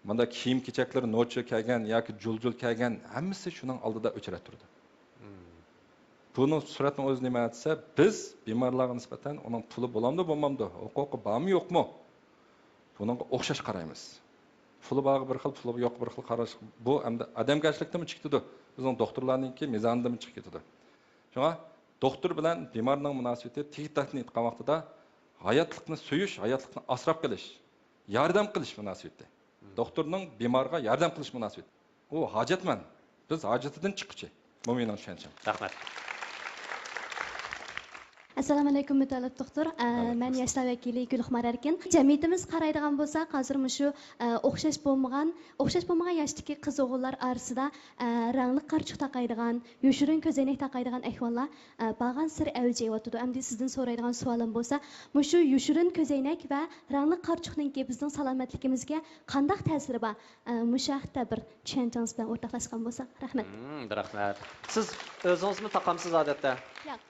mana kiyim-kechaklar nochi kelgan yoki juljul kelgan, hammasi shuning oldida o'chirib turdi. Bunun suratning o'zi nima desa, biz bemorlarga nisbatan uning puli bo'lamdi, bo'lmamdi, huquqi bormi, yo'qmi? Bunga o'xshash qaraymiz. Puli bor bir xil, puli yo'q bir xil qarash. Bu hamda odamgarchilikdan chiqdi. Bizning doktorlarningki mezonidan chiqib ketdi. Shunga doktor bilan bemorning munosabati tegitlikni aytgan vaqtida hayotlikni so'yish, hayotlikni asrab qilish, yordam qilish munosabati. Doktorning bemorga yordam qilish munosabati. U hojatman. Biz hojatidan chiqchi. Bu mening tushuncham. Rahmat. Assalomu alaykum mutalib doktor. Men yoshlar vakili Gulxumar Erkin. Jamiyatimiz qaraydigan bo'lsa, hozir shu o'xshash bo'lmagan yoshdagi qiz o'g'illar orasida rangli qarchiq taqaydigan, yoshirin ko'zoynak taqaydigan ahvollar bag'an sir avjayotdi. Endi sizdan so'raydigan savolim bo'lsa, shu yoshirin ko'zoynak va rangli qarchiqningki bizning salomatligimizga qanday ta'siri bor? Mushu haqda bir tushunchangiz bilan o'rtoqlashgan bo'lsak, rahmat. Rahmat. Siz o'zingizmi taqamsiz odatda? Yo'q.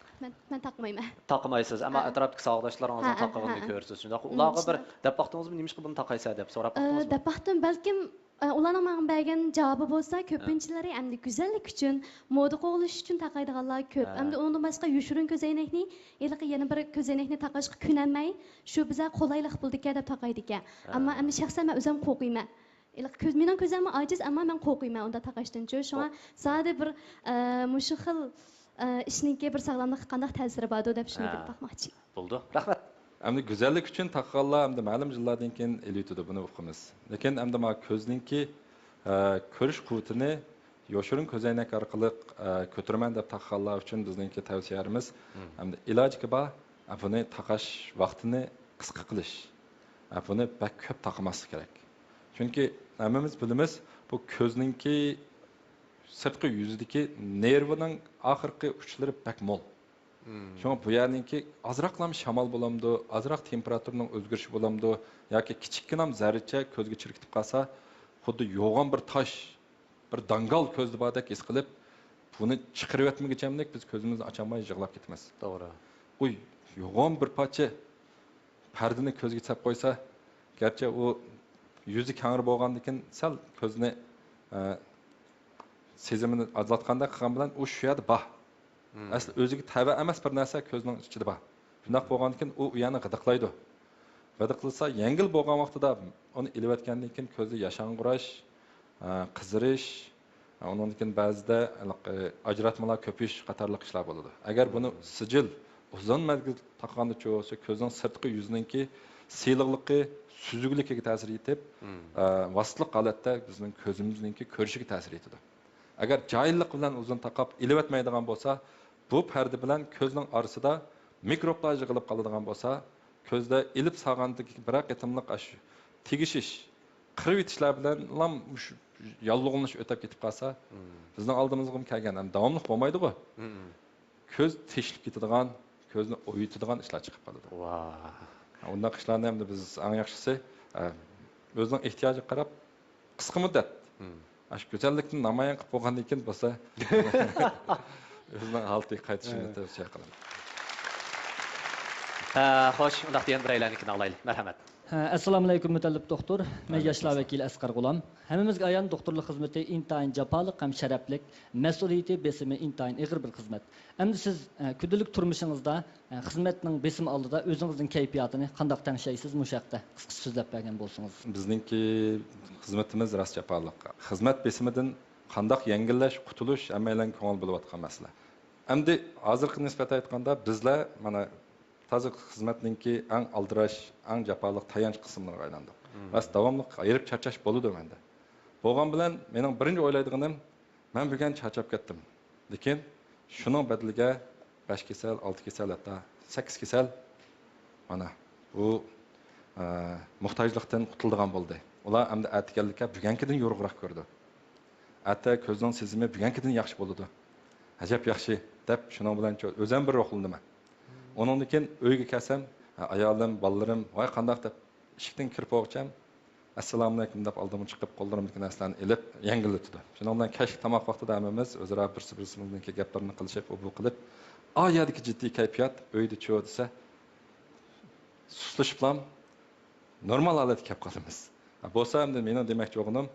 Men taqmayman. Taqmaysiz, ammo atrofdagi sog'doshlaringizning taqganini ko'rsiz. Shundoq ularga bir deb baqdingizmi, nima ishqa buni taqaysa deb so'rab baqdingizmi? Deb baqdim, balkim ularning menga bergan javobi bo'lsa, ko'pinchilari endi go'zallik uchun, moda qo'g'ilish uchun taqaydiganlar ko'p. Endi undan boshqa yoshirin ko'zoynakni, yana bir ko'zoynakni taqashga kunamay, shu bizga qulaylik bo'ldi-ka deb taqaydik. Ammo endi shaxsan men o'zim qo'rqiyman. Mening ko'zim ojiz, ammo men qo'rqiyman unda taqashdan. Shunga sade bir mushu xil ishninki bir sog'lomlikqa qanday ta'siri bor deb shuni bilib baxmoqchi. Bo'ldi. Rahmat. Endi go'zallik uchun taqqanlar endi ma'lum yillardan keyin elitdi buni o'qimiz. Lekin endi ma ko'zningki ko'rish quvvatini yoshirin ko'zoynak orqali ko'tiraman deb taqqanlar uchun bizningki tavsiyamiz endi iloji bor buni taqash vaqtini qisqa qilish. Buni bak ko'p taqmaslik kerak. Chunki hammamiz bilamiz bu ko'zningki sirtqi yuzidagi nervining oxirgi uchlari pek mo'l. Shunga bu yerningki azroqlam shamol bo'lamdi, azroq temperaturaning o'zgarishi bo'lamdi yoki kichikgina zarracha ko'zga chirkitib qolsa, xuddi yo'g'on bir tosh, bir dangal ko'zda bordek his qilib, buni chiqarib yetmagichamlik biz ko'zimizni ochamay yig'lab ketamiz. To'g'ri. Uy, yo'g'on bir parcha pardani ko'zga chap qo'ysa, garchi u yuzi kangri bo'lgandan keyin sal ko'zni sezimini azlatganda qilgan bilan u shu yerda bor. Asli o'ziga tava emas bir narsa ko'zning ichida bor. Shunday bo'lgandan keyin u yana g'idiqlaydi. G'idiqlasa yengil bo'lgan vaqtida uni ilib etgandan keyin ko'zda yashang'irash, qizirish, undan keyin ba'zida ajratmalar ko'pish qatorliq ishlar bo'ladi. Agar buni sijil uzun muddat taqganda bo'lsa, ko'zning sirtqi yuziningki siyliqligi, suzugligiga ta'sir etib, vositliq holatda bizning ko'zimizningki ko'rishiga ta'sir etadi. Agar joyillik bilan uzun taqab ilib etmaydigan bo'lsa, bu parda bilan ko'zning orasida mikroblar yig'ilib qoladigan bo'lsa, ko'zda ilib sog'andagi biroq etimliq shu tegishish, qirib etishlar bilan lam yolg'inish o'tib ketib qolsa, bizning oldimizga kelgan ham davomli bo'lmaydi-ku. Ko'z teshilib ketadigan, ko'zni o'yitadigan ishlar chiqib qoladi. Vay. Undaq ishlarni ham biz eng yaxshisi o'zining ehtiyojiga qarab qisqa muddat shu go'zallikni namoyon qilib bo'lgandan keyin bo'lsa o'zining holatiga qaytishini tavsiya qilaman. Xo'sh, undaq degan bir aylanlikni olaylik. Marhamat. Assalomu alaykum mutallib doktor. Men yoshlar vakili Asqar G'ulom. Hammamizga ayon doktorlik xizmati intayin jafoliq ham sharaflik, mas'uliyati besimi intayin ig'ir bir xizmat. Endi siz kunlik turmushingizda xizmatning besim oldida o'zingizning kayfiyatini qanday tanishaysiz bu haqda qisqa so'zlab bergan bo'lsangiz. Bizningki xizmatimiz rost jafoliq. Xizmat besimidan qanday yangillash, qutulish hammalarning ko'ngil bo'layotgan masala. Endi hozirgi nisbatan aytganda bizlar mana Tazı xizmatninki eng aldirash, eng jafoliq tayanch qismlarga aylandik. Bas davomli ayirib charchash bo'ldi menda. Bo'lgan bilan mening birinchi o'ylaydiganim, men bugun charchab ketdim. Lekin shuning badaliga 5 kasal, 6 kasal, hatto 8 kasal mana bu muhtojlikdan qutuldigan bo'ldi. Ular endi atganlikka bugunkidan yo'g'roq ko'rdi. Hatta ko'zning sezimi bugunkidan yaxshi bo'ldi. Ajab yaxshi deb shuning bilan o'zim bir ruhlandim. Ondan keyin uyga kelsam, ayolim, bolalarim, voy qandoq deb eshikdan kirib o'qcham, assalomu alaykum deb oldimga chiqib qo'llarimdagi narsalarni ilib yangilatdi. Shundan bilan kashf tamoq vaqtida hammamiz o'zaro bir-birimizga gaplarni qilishib, bu qilib, oyadagi jiddiy kayfiyat uyda cho'y desa, suslashiblam normal holatga kelib qolamiz. Bo'lsa ham mening demoqchi bo'lganim,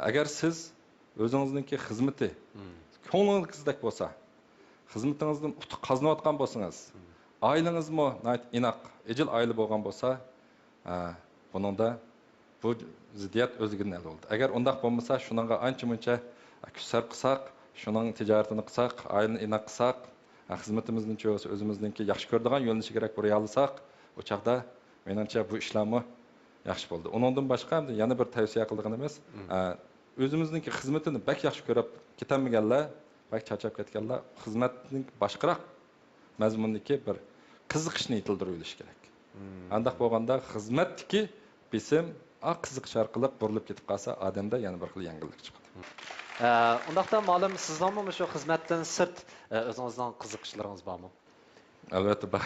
agar siz o'zingizningki xizmati ko'nglingizdek bo'lsa, xizmatingizdan utuq qozonayotgan bo'lsangiz, ailangizmi inoq, ejil oila bo'lgan bo'lsa, buningda bu ziddiyat o'zligini oldi. Agar undaq bo'lmasa, shuningga ancha-muncha kursar qilsak, shuning tijoratini qilsak, oilani inoq qilsak, xizmatimizni o'zimizningki yaxshi ko'radigan yo'lni kerak bir yo'llasak, o chaqda menimcha bu ishlarni yaxshi bo'ldi. Uningdan boshqa ham yana bir tavsiya qilganimiz, o'zimizningki xizmatini bak yaxshi ko'rib ketamaganlar, bak charchab ketganlar, xizmatning boshqaroq mazmundagi bir qiziqishni yetildirilishi kerak. Andaq bo'lganda xizmatdagi besim qiziqish orqali burilib ketib qolsa, odamda yana bir xil yangilik chiqadi. Undaqda ma'lum sizlarmi shu xizmatdan sirt o'zingizning qiziqishlaringiz bormi? Albatta bor.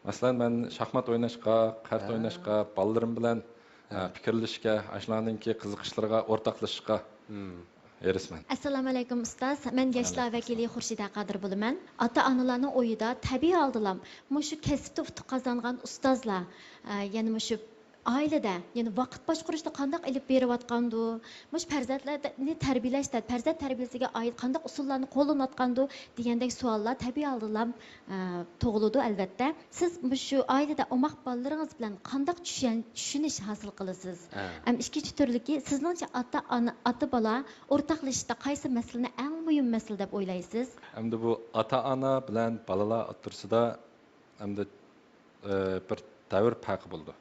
Masalan, men shaxmat o'ynashga, kart o'ynashga, bolalarim bilan fikrlashga, ashlarningki qiziqishlariga o'rtoqlashishga erisman. Assalomu alaykum ustoz. Men yoshlar vakili Xurshida Qodir bo'laman. Ota-onalarning o'yida tabiiy oldilam, mushu kasbda utuq qozongan ustozlar, ya'ni mushu oilada, ya'ni vaqt boshqarishda qanday ilib berayotgandu, mush farzandlarni tarbiyalashda, farzand tarbiyasiga oid qanday usullarni qo'llanayotgandu degandek savollar tabiiy oldilam tug'iladi albatta. Siz mushu oilada o'maq bolalaringiz bilan qanday tushunish hosil qilasiz? Ikkinchi turligi, sizningcha ota bola o'rtoqlashishda qaysi masalani eng muhim masala deb o'ylaysiz? Endi bu ota-ona bilan bolalar o'rtasida endi bir davr farqi bo'ldi.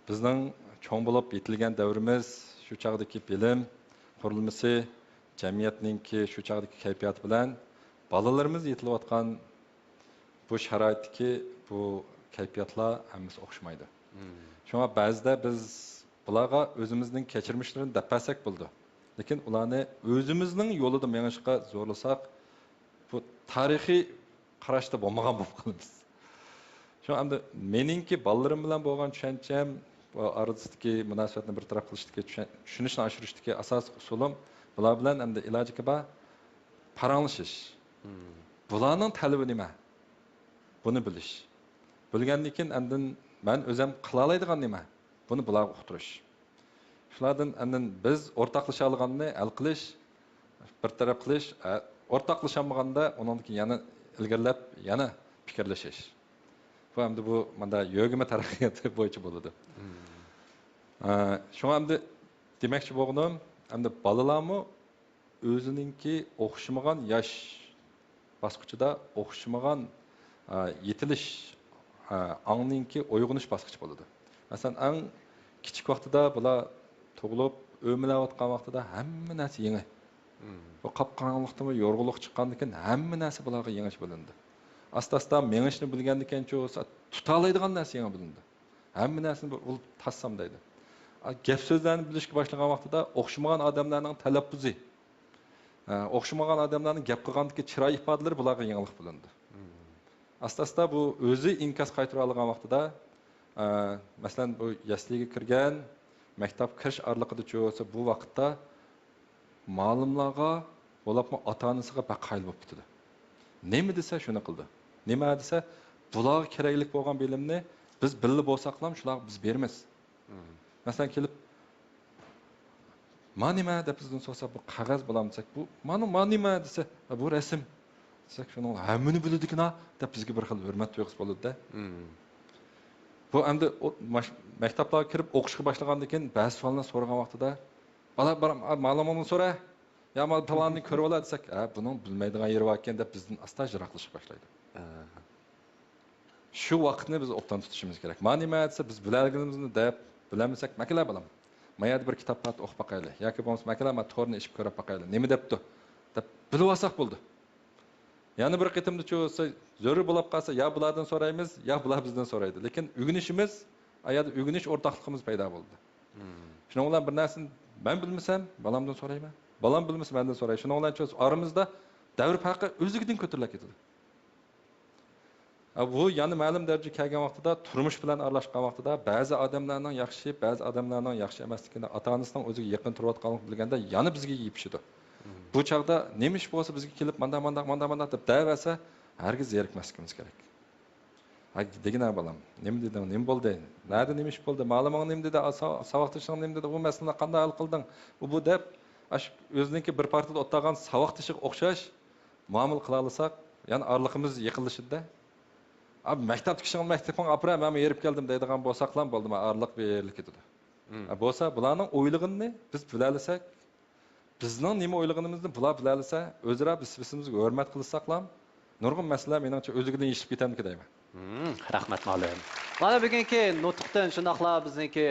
Bizning cho'ng bo'lib yetilgan davrimiz shu chaqdagi bilim qurilmasi, jamiyatningki shu chaqdagi kayfiyat bilan bolalarimiz yetilayotgan bu sharoitdagi bu kayfiyatlar hammasi o'xshamaydi. Shunga ba'zida biz bularga o'zimizning kechirmishlarini dapasak bo'ldi. Lekin ularni o'zimizning yo'lida mengishga zo'rlasak, bu tarixiy qarashda bo'lmagan bo'lib qolamiz. Şu anda meningki bolalarim bilan bo'lgan tushuncham orasidagi munosabatni bir taraf qilishdagi tushunishni oshirishdagi asosiy usulim bular bilan endi iloji bor paranglashish. Bularning talabi nima? Buni bilish. Bilgandan keyin endi men o'zim qila oladigan nima? Buni bularga uqtirish. Shulardan endi biz o'rtoqlasha olganni hal qilish, bir taraf qilish, o'rtoqlashamaganda uningki yana ilgarilab yana fikrlashish. Bu hamda bu manda yo'g'ima taraqqiyoti bo'yicha bo'ladi. Shu hamda demoqchi bo'lganim, hamda bolalarmi o'zininki o'xshamagan yosh bosqichida o'xshamagan yetilish ongninki uyg'unish bosqichi bo'ladi. Masalan, eng kichik vaqtida bular tug'ilib, o'milayotgan vaqtida hamma narsa yangi. Bu qop-qorong'ulikda yorug'lik chiqqandan keyin hamma narsa bularga yangish bo'lindi. Asta-asta mengishni bilgandan keyin tuta oladigan narsa yangi bo'lindi. Hamma narsani ul tassam deydi. Gap so'zlarni bilishga boshlagan vaqtida o'xshamagan odamlarning talaffuzi, o'xshamagan odamlarning gap qilgandagi chiroy ifodalari bularga yangilik bo'lindi. asta bu o'zi inkos qaytara olgan vaqtida, masalan bu yasliga kirgan, maktab kirish orliqida bo'lsa, bu vaqtda ma'lumlarga, bo'libmi ota-onasiga baqayl bo'lib ketdi. Nima desa shuni qildi. Nima desa, bularga keraklik bo'lgan bilimni biz bilib bo'lsak ham shular biz beramiz. Masalan kelib "Manima" deb bizdan so'rasa, bu qog'oz bo'lami desak, bu "Manima" desa, bu rasm desak, shuni hammani biladigan deb bizga bir xil hurmat tuyg'usi bo'ladi-da. Bu endi maktablarga kirib o'qishga boshlagandan keyin ba'zi savollarni so'ragan vaqtida, "Bola ma'lumotni so'ra, ya planni ko'rib ola" desak, "Buning bilmaydigan yeri bor ekan" deb bizdan asta jiroqlashib boshlaydi. Shu vaqtni biz o'pdan tutishimiz kerak. Manima desa, biz biladiganimizni deb bilamasak, makala bilaman. Mayad bir kitobni o'qib baqayli, yoki bo'lmasa makala to'g'rini ishib ko'rib baqayli. Nima debdi? deb bilib olsak bo'ldi. Yana bir qitimda bo'lsa, zarur bo'lib qolsa, ya bulardan so'raymiz, ya bular bizdan so'raydi. Lekin o'rganishimiz, ayada o'rganish o'rtoqligimiz paydo bo'ldi. Shuning bilan bir narsani men bilmasam, balamdan so'rayman. Balam bilmasa mendan so'raydi. Shuning bilan aramizda davr farqi o'zigidan ko'tarilib ketadi. Bu yana ma'lum darajaga kelgan vaqtida, turmush bilan aralashgan vaqtida ba'zi odamlarning yaxshi, ba'zi odamlarning yaxshi emasligini ota-onasining o'ziga yaqin turayotganini bilganda yana bizga yepishidi. Bu chaqda nima ish bo'lsa bizga kelib manda deb davasa, hargiz zerikmasligimiz kerak. Degina balam, nima dedim, nima bo'ldi? Nerede nima ish bo'ldi? Ma'lumotni nima dedi? Savoqtishing nima dedi? Bu masalani qanday hal qilding? Bu deb o'ziniki bir partida o'tgan savoqtishiga o'xshash muomala qila olsak, ya'ni orliqimiz yiqilishida. Maktab kishini maktabga apra, men yerib keldim deydigan bo'lsak ham bo'ldi, orliq berilib ketadi. Bo'lsa, bularning o'ylig'ini biz bilalasak, bizning nima o'ylig'imizni bular bilalasa, o'zaro biz-bizimizga hurmat qilsak ham, nurg'un masala meningcha o'zigidan yechib ketamdi deyman. Rahmat ma'lum. Mana bugungi nutqdan shunaqla bizniki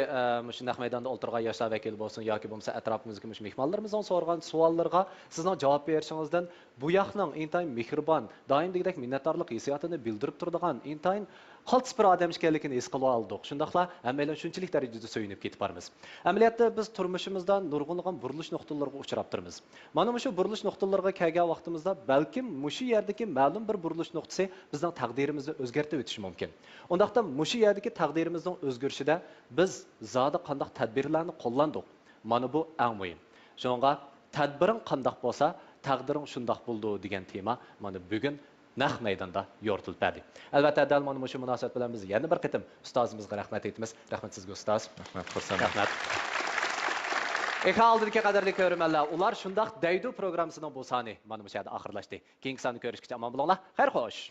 shunaq maydonda o'ltirgan yoshlar vakili bo'lsin yoki bo'lmasa atrofimizga mehmonlarimizdan so'ragan savollarga sizning javob berishingizdan bu yoqning intayin mehribon, doimgidek minnatdorlik hissiyotini bildirib turadigan intayin xaltis bir odam ekanligini his qilib oldik. Shundaqla hammalar shunchalik darajada so'yinib ketib bormiz. Amaliyotda biz turmushimizdan nurg'unlagan burilish nuqtalariga uchrab turmiz. Mana shu burilish nuqtalariga kelgan vaqtimizda balkim mushu yerdagi ma'lum bir burilish nuqtasi bizning taqdirimizni o'zgartirib o'tishi mumkin. Undaqda mushu yerdagi taqdirimizning o'zgarishida biz zoda qanday tadbirlarni qo'llandik. Mana bu eng muhim. Shunga tadbiring qanday bo'lsa, taqdiring shundoq bo'ldi degan tema mana bugun naq maydonda yoritilib berdi. Albatta, dal mana shu munosabat bilan biz yana bir qitim ustozimizga rahmat aytamiz. Rahmat sizga ustoz. Rahmat, xursand. Rahmat. Ekhaldagi qadrli ko'rmanlar, ular shundoq deydi programmasining bu soni mana bu yerda oxirlashdi. Keyingi sonni ko'rishgacha omon bo'linglar. Xayr xo'sh.